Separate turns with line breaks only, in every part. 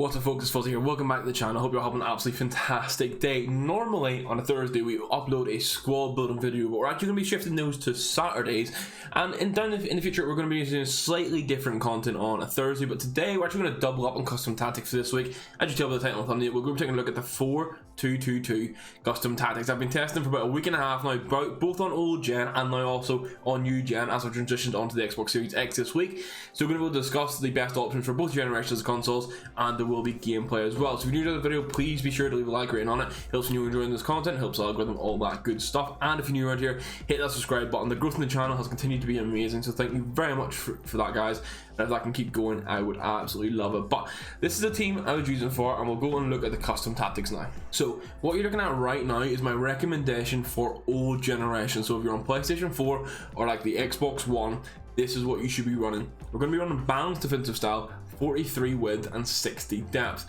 What's up folks, it's Fuzzy here, welcome back to the channel. Hope you're having an absolutely fantastic day. Normally on a Thursday we upload a squad building video, but we're actually going to be shifting those to Saturdays, and in the future we're going to be using slightly different content on a Thursday, but today we're actually going to double up on custom tactics for this week. As you tell by the title and thumbnail, we're going to be taking a look at the 4-2-2-2 custom tactics. I've been testing for about a week and a half now, both on old gen and now also on new gen as I've transitioned onto the Xbox Series X this week. So we're going to be able to discuss the best options for both generations of consoles, and the will be gameplay as well. So if you're new to the video, please be sure to leave a like rating on it. Helps when you're enjoying this content, helps the algorithm, all that good stuff. And if you're new around here, hit that subscribe button. The growth in the channel has continued to be amazing, so thank you very much for that, guys. And if that can keep going, I would absolutely love it. But this is the team I was using for, and we'll go and look at the custom tactics now. So what you're looking at right now is my recommendation for old generation. So if you're on PlayStation 4 or like the Xbox One, this is what you should be running. We're going to be running balanced defensive style, 43 width and 60 depth.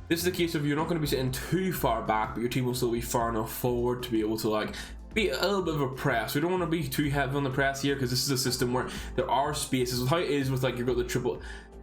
This is the case of you're not going to be sitting too far back, but your team will still be far enough forward to be able to like be a little bit of a press. We don't want to be too heavy on the press here, because this is a system where there are spaces. With how it is with like you've got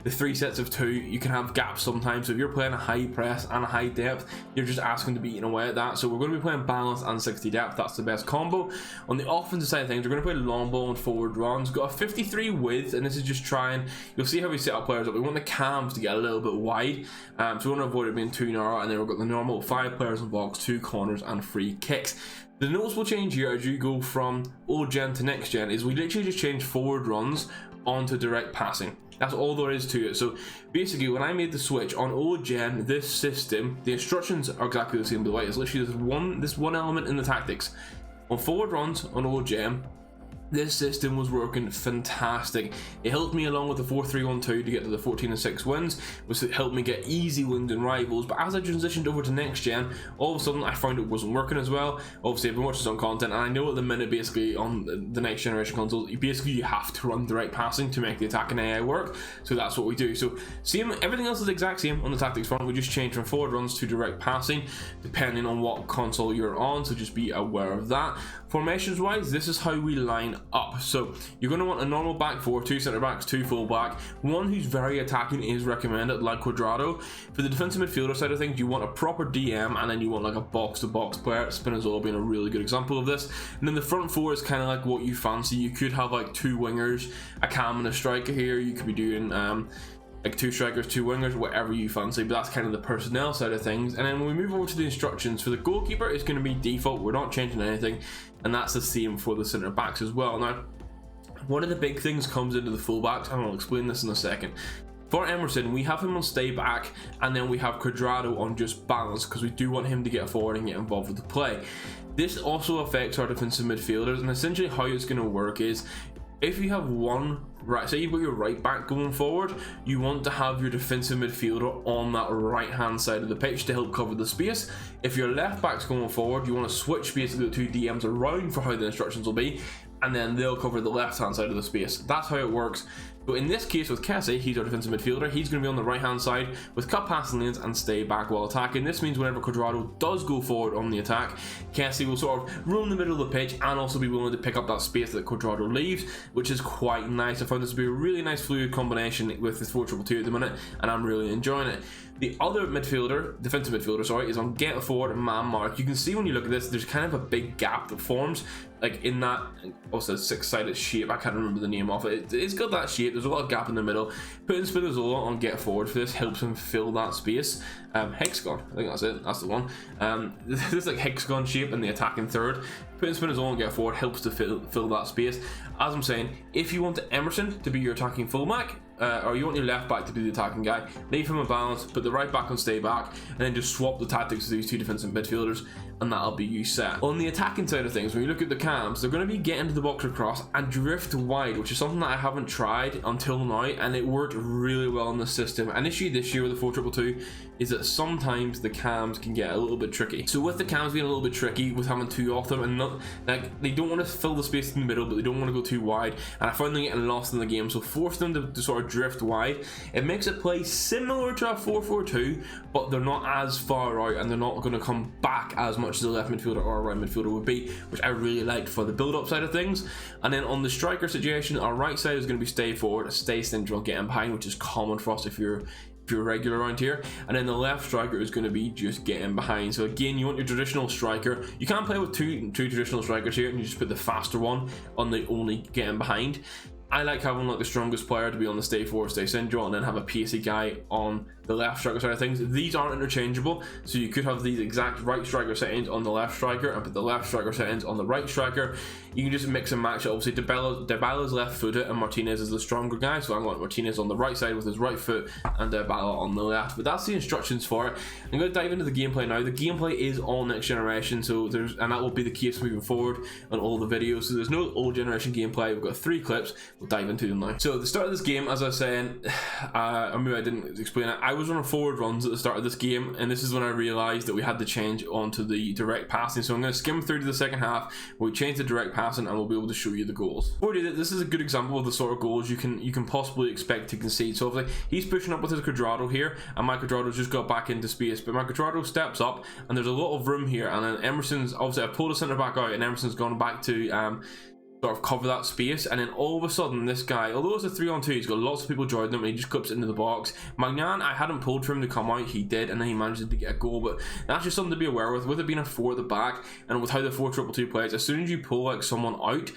the three sets of two, you can have gaps sometimes. So if you're playing a high press and a high depth, you're just asking to be eaten away at that. So we're going to be playing balance and 60 depth. That's the best combo. On the offensive side of things, we're going to play long ball and forward runs. We've got a 53 width, and this is just trying, you'll see how we set up players up. We want the cams to get a little bit wide, so we want to avoid it being too narrow. And then we've got the normal 5 players in box, 2 corners and free kicks. The noticeable change here as you go from old gen to next gen is we literally just change forward runs onto direct passing. That's all there is to it. So basically, when I made the switch on old gen, this system, the instructions are exactly the same, by the way. It's literally this one element in the tactics. On forward runs on old gen, this system was working fantastic. It helped me along with the 4-3-1-2 to get to the 14-6 wins, which helped me get easy wins in rivals. But as I transitioned over to next gen, all of a sudden I found it wasn't working as well. Obviously I've been watching some content, and I know at the minute basically on the next generation consoles, you have to run direct passing to make the attacking AI work. So that's what we do. So same, everything else is the exact same on the tactics front. We just change from forward runs to direct passing depending on what console you're on, so just be aware of that. Formations wise, this is how we line up. So you're going to want a normal back four, 2 center backs, 2 full back. One who's very attacking is recommended, like Quadrado. For the defensive midfielder side of things, you want a proper DM, and then you want like a box to box player. Spinazzola being a really good example of this. And then the front four is kind of like what you fancy. You could have like 2 wingers, a cam and a striker here. You could be doing like 2 strikers, 2 wingers, whatever you fancy, but that's kind of the personnel side of things. And then when we move over to the instructions for the goalkeeper, it's going to be default. We're not changing anything, and that's the same for the center backs as well. Now, one of the big things comes into the fullbacks, and I'll explain this in a second. For Emerson, we have him on stay back, and then we have Quadrado on just balance, because we do want him to get forward and get involved with the play. This also affects our defensive midfielders, and essentially how it's going to work is, if you have one, right, say you've got your right back going forward, you want to have your defensive midfielder on that right hand side of the pitch to help cover the space. If your left back's going forward, you want to switch basically the 2 DMs around for how the instructions will be, and then they'll cover the left hand side of the space. That's how it works. So in this case with Kessie, he's our defensive midfielder. He's going to be on the right hand side with cut passing lanes and stay back while attacking. This means whenever Quadrado does go forward on the attack, Kessie will sort of roam the middle of the pitch and also be willing to pick up that space that Quadrado leaves, which is quite nice. I found this to be a really nice fluid combination with this 4-2-2 at the minute, and I'm really enjoying it. The other midfielder, defensive midfielder, sorry, is on get forward man mark. You can see when you look at this, there's kind of a big gap that forms, like in that also 6-sided shape. I can't remember the name of it. It's got that shape. There's a lot of gap in the middle. Putting Spinazzola on get forward for this helps him fill that space. Hexagon, I think that's it. That's the one. This like hexagon shape in the attacking third. Putting Spinazzola on get forward helps to fill that space. As I'm saying, if you want Emerson to be your attacking fullback, or you want your left back to be the attacking guy, leave him a balance, put the right back on stay back, and then just swap the tactics of these 2 defensive midfielders, and that'll be you set. On the attacking side of things, when you look at the cams, they're going to be getting to the box across and drift wide, which is something that I haven't tried until now, and it worked really well in the system. An issue this year with the 4-2-2 is that sometimes the cams can get a little bit tricky. So with the cams being a little bit tricky, with having 2 of them, and not like they don't want to fill the space in the middle, but they don't want to go too wide, and I found them getting lost in the game. So force them to sort of drift wide. It makes it play similar to a 4-4-2, but they're not as far out, and they're not going to come back as much as the left midfielder or right midfielder would be, which I really liked for the build-up side of things. And then on the striker situation, our right side is going to be stay forward, stay central, getting behind, which is common for us if you're if you're regular around here, and then the left striker is going to be just getting behind. So again, you want your traditional striker. You can't play with two traditional strikers here, and you just put the faster one on the only getting behind. I like having like the strongest player to be on the stay forward, stay central, and then have a pacey guy on the left striker side of things. These aren't interchangeable, so you could have these exact right striker settings on the left striker and put the left striker settings on the right striker. You can just mix and match it. Obviously, Dybala's left footed and Martinez is the stronger guy, so I'm going Martinez on the right side with his right foot and Dybala on the left. But that's the instructions for it. I'm going to dive into the gameplay now. The gameplay is all next generation, and that will be the case moving forward on all the videos. So there's no old generation gameplay. We've got 3 clips. We'll dive into them now. So the start of this game, as I was saying, maybe I didn't explain it. I was running forward runs at the start of this game, and this is when I realized that we had to change onto the direct passing. So I'm going to skim through to the second half where we change the direct passing, and we'll be able to show you the goals. Before we do that, this is a good example of the sort of goals you can possibly expect to concede. So obviously he's pushing up with his Cuadrado here, and my Cuadrado's just got back into space, but my Cuadrado steps up and there's a lot of room here, and then Emerson's obviously, I pulled the centre back out and Emerson's gone back to sort of cover that space, and then all of a sudden this guy, although it's a 3-on-2, he's got lots of people joining him and he just clips into the box. Magnan, I hadn't pulled for him to come out, he did, and then he managed to get a goal. But that's just something to be aware with it being a 4 at the back, and with how the 4-2-2 plays, as soon as you pull like someone out,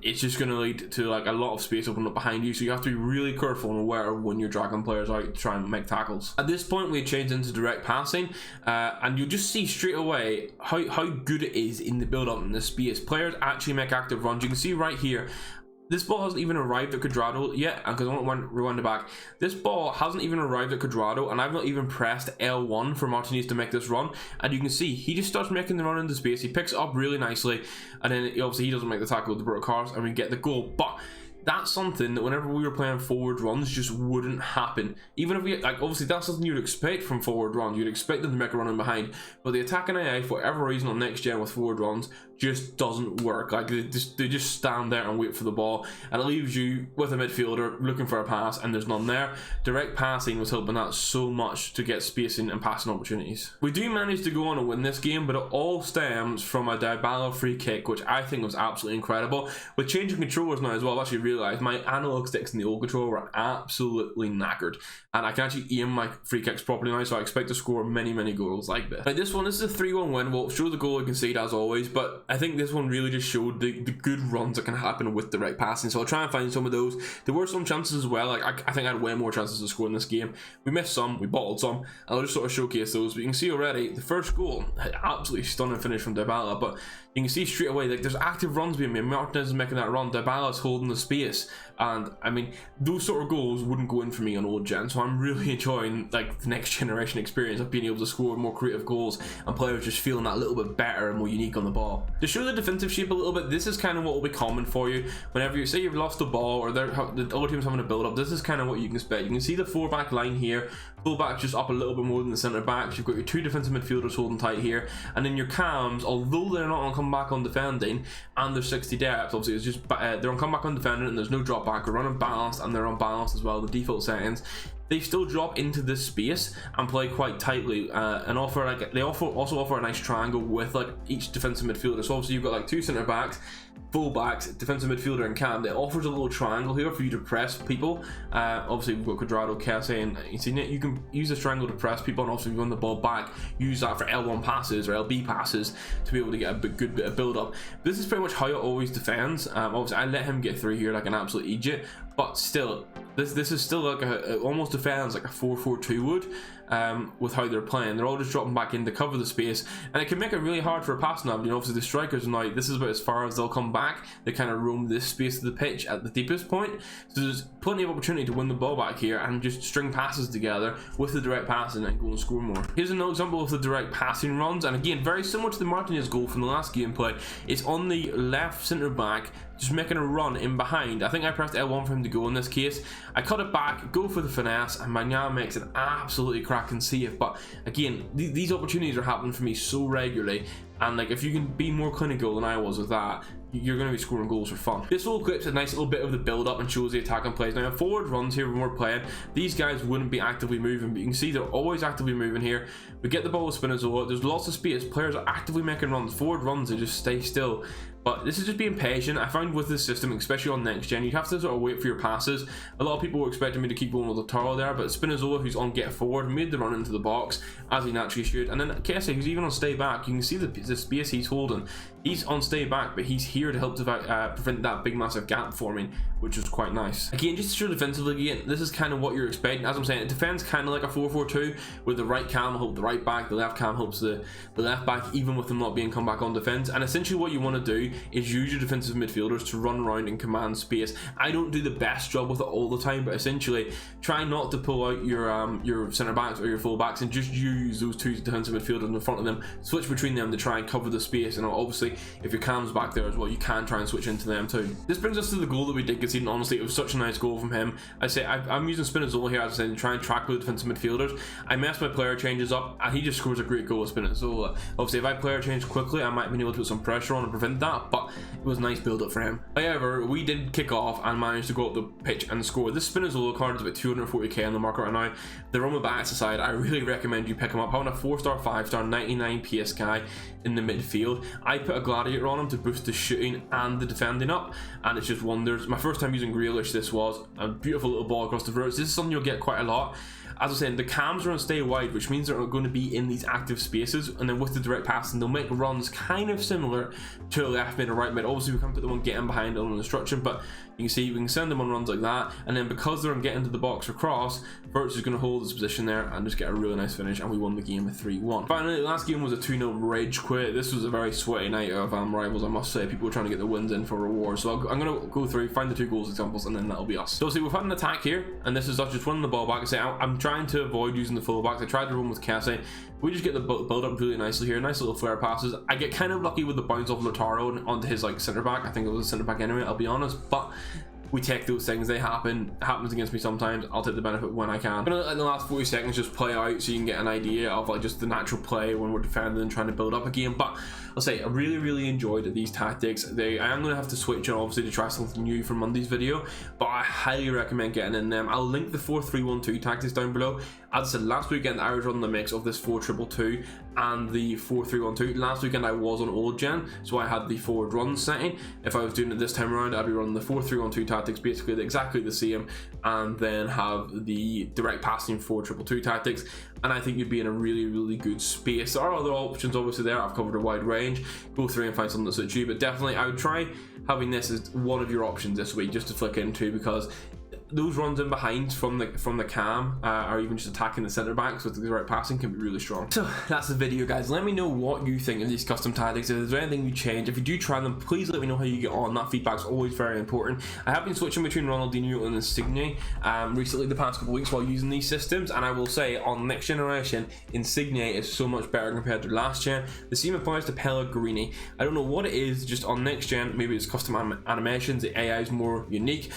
it's just going to lead to like a lot of space opening up behind you, so you have to be really careful and aware of when you're dragging players out to try and make tackles. At this point we changed into direct passing, and you'll just see straight away how good it is in the build up in this space. Players actually make active runs. You can see right here, this ball hasn't even arrived at Cuadrado yet, because I want to rewind it back. This ball hasn't even arrived at Cuadrado, and I've not even pressed L1 for Martinez to make this run. And you can see he just starts making the run into space. He picks it up really nicely, and then obviously he doesn't make the tackle with the Roberto Carlos, and we get the goal. But that's something that whenever we were playing forward runs just wouldn't happen. Even if we, like, obviously that's something you'd expect from forward runs. You'd expect them to make a run in behind, but the attacking AI, for whatever reason on next gen with forward runs, just doesn't work. Like they just stand there and wait for the ball, and it leaves you with a midfielder looking for a pass, and there's none there. Direct passing was helping that so much to get spacing and passing opportunities. We do manage to go on and win this game, but it all stems from a Dybala free kick, which I think was absolutely incredible. With changing controllers now as well, I've actually realised my analog sticks in the old controller were absolutely knackered, and I can actually aim my free kicks properly now, so I expect to score many goals like this. Now this is a 3-1 win. We'll show the goal and concede as always, but I think this one really just showed the good runs that can happen with direct passing. So I'll try and find some of those. There were some chances as well. Like I think I had way more chances to score in this game. We missed some, we bottled some, and I'll just sort of showcase those. But you can see already the first goal, absolutely stunning finish from Dybala, but you can see straight away like there's active runs being made. Martinez is making that run, Dybala's holding the space, and I mean those sort of goals wouldn't go in for me on old gen. So I'm really enjoying like the next generation experience of being able to score more creative goals and players just feeling that little bit better and more unique on the ball. To show the defensive shape a little bit, this is kind of what will be common for you whenever you say you've lost the ball or the other team's having a build up. This is kind of what you can expect. You can see the 4-back line here, full-back just up a little bit more than the centre backs. You've got your 2 defensive midfielders holding tight here, and then your cams, although they're not on come back on defending and they're 60 depth, obviously it's just they're on come back on defending and there's no drop back. They're running balanced and they're unbalanced as well, the default settings. They still drop into this space and play quite tightly, and also offer a nice triangle with like each defensive midfielder. So obviously you've got like 2 centre backs, full backs, defensive midfielder, and cam. It offers a little triangle here for you to press people. Obviously we've got Cuadrado, Kessie, and you can use this triangle to press people, and obviously if you want the ball back, use that for L1 passes or LB passes to be able to get a good bit of build up. This is pretty much how it always defends. Obviously I let him get through here like an absolute idiot, but still this is still like it almost defends like a 4-4-2 would, with how they're playing. They're all just dropping back in to cover the space, and it can make it really hard for a passing avenue. Obviously the strikers now, this is about as far as they'll come back. They kind of roam this space of the pitch at the deepest point, so there's plenty of opportunity to win the ball back here and just string passes together with the direct passing and go and score more. Here's another example of the direct passing runs, and again very similar to the Martinez goal from the last gameplay. It's on the left centre back, just making a run in behind. I think I pressed L1 for him to go in this case. I cut it back, go for the finesse, and Magnan makes an absolutely cracking save. But again, these opportunities are happening for me so regularly, and like if you can be more clinical than I was with that, you're going to be scoring goals for fun. This whole clip's a nice little bit of the build up and shows the attacking plays. Now forward runs here when we're playing, these guys wouldn't be actively moving, but you can see they're always actively moving here. We get the ball with Spinazzola, there's lots of space, players are actively making runs. Forward runs, they just stay still, But this is just being patient. I found with this system, especially on next gen, you have to sort of wait for your passes. A lot of people were expecting me to keep going with Lautaro there, but Spinazzola, who's on get forward, made the run into the box as he naturally should. And then Kessie, who's even on stay back, you can see the space he's holding. He's on stay back, but he's here to help prevent that big massive gap forming, which is quite nice. Again, just to show defensively, again, this is kind of what you're expecting. As I'm saying, it defends kind of like a 4-4-2, with the right cam help the right back, the left cam helps the left back, even with them not being come back on defense. And essentially what you want to do is use your defensive midfielders to run around and command space. I don't do the best job with it all the time, but essentially try not to pull out your center backs or your full backs and just use those two defensive midfielders in front of them, switch between them to try and cover the space. And obviously if your cam's back there as well, you can try and switch into them too. This brings us to the goal that we did concede, and honestly it was such a nice goal from him. I say I'm using Spinazzola here, as I said, to try and track with defensive midfielders. I messed my player changes up and he just scores a great goal with Spinazzola. Obviously if I player change quickly, I might have been able to put some pressure on and prevent that, but it was a nice build up for him. However, we did kick off and managed to go up the pitch and score. This Spinazzola card is about 240k on the market right now. The run with backs aside, I really recommend you pick him up. Having a 4-star, 5-star, 99 PS guy in the midfield. I put a gladiator on him to boost the shooting and the defending up, and it's just wonders. My first time using Grealish, this was a beautiful little ball across the verge. This is something you'll get quite a lot. As I was saying, the cams are on stay wide, which means they're going to be in these active spaces, and then with the direct passing, they'll make runs kind of similar to a left mid or right mid. Obviously, we can't put the one getting behind on instruction, but you can see we can send them on runs like that, and then because they're on getting to the box or cross, Virtus is going to hold his position there and just get a really nice finish, and we won the game with 3-1. Finally, the last game was a 2-0 rage quit. This was a very sweaty night of rivals, I must say. People were trying to get the wins in for rewards, so I'm going to go through, find the 2 goals examples, and then that'll be us. So see, we've had an attack here, and this is us just winning the ball back. I say I'm trying to avoid using the fullbacks. I tried to run with Kessie. We just get the build up really nicely here. Nice little flare passes. I get kind of lucky with the bounce off Lautaro onto his like centre back. I think it was a centre back anyway, I'll be honest, but we take those things. They happen. It happens against me sometimes. I'll take the benefit when I can. I'm gonna let the last 40 seconds just play out so you can get an idea of like just the natural play when we're defending and trying to build up a game. But I'll say I really enjoyed these tactics. I am gonna have to switch on obviously to try something new for Monday's video, but I highly recommend getting in them. I'll link the 4-3-1-2 tactics down below. As I said, last weekend I was running the mix of this 4-2-2 and the 4-3-1-2. Last weekend I was on old gen, so I had the forward run setting. If I was doing it this time around, I'd be running the 4-3-1-2 tactics, basically exactly the same, and then have the direct passing 4-2-2 tactics. And I think you'd be in a really good space. There are other options obviously there. I've covered a wide range. Go through and find something that suits you, but definitely I would try having this as one of your options this week just to flick into, because those runs in behind from the cam or even just attacking the centre backs with the right passing can be really strong. So that's the video, guys. Let me know what you think of these custom tactics. If there's anything you change, if you do try them, please let me know how you get on. That feedback's always very important. I have been switching between Ronaldinho and Insigne recently the past couple of weeks while using these systems, and I will say on next generation Insigne is so much better compared to last gen. The same applies to Pellegrini. I don't know what it is, just on next gen, maybe it's custom animations, the AI is more unique.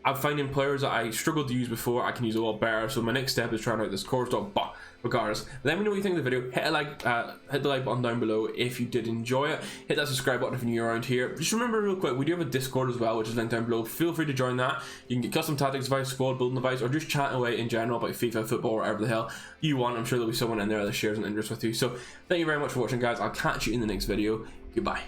I'm finding players that I struggled to use before I can use a lot better, so my next step is trying out this core stuff. But regardless, let me know what you think of the video. Hit the like button down below if you did enjoy it. Hit that subscribe button if you're new around here. Just remember real quick, we do have a Discord as well, which is linked down below. Feel free to join that. You can get custom tactics advice, squad building advice, or just chat away in general about FIFA, football, whatever the hell you want. I'm sure there'll be someone in there that shares an interest with you. So thank you very much for watching, guys. I'll catch you in the next video. Goodbye.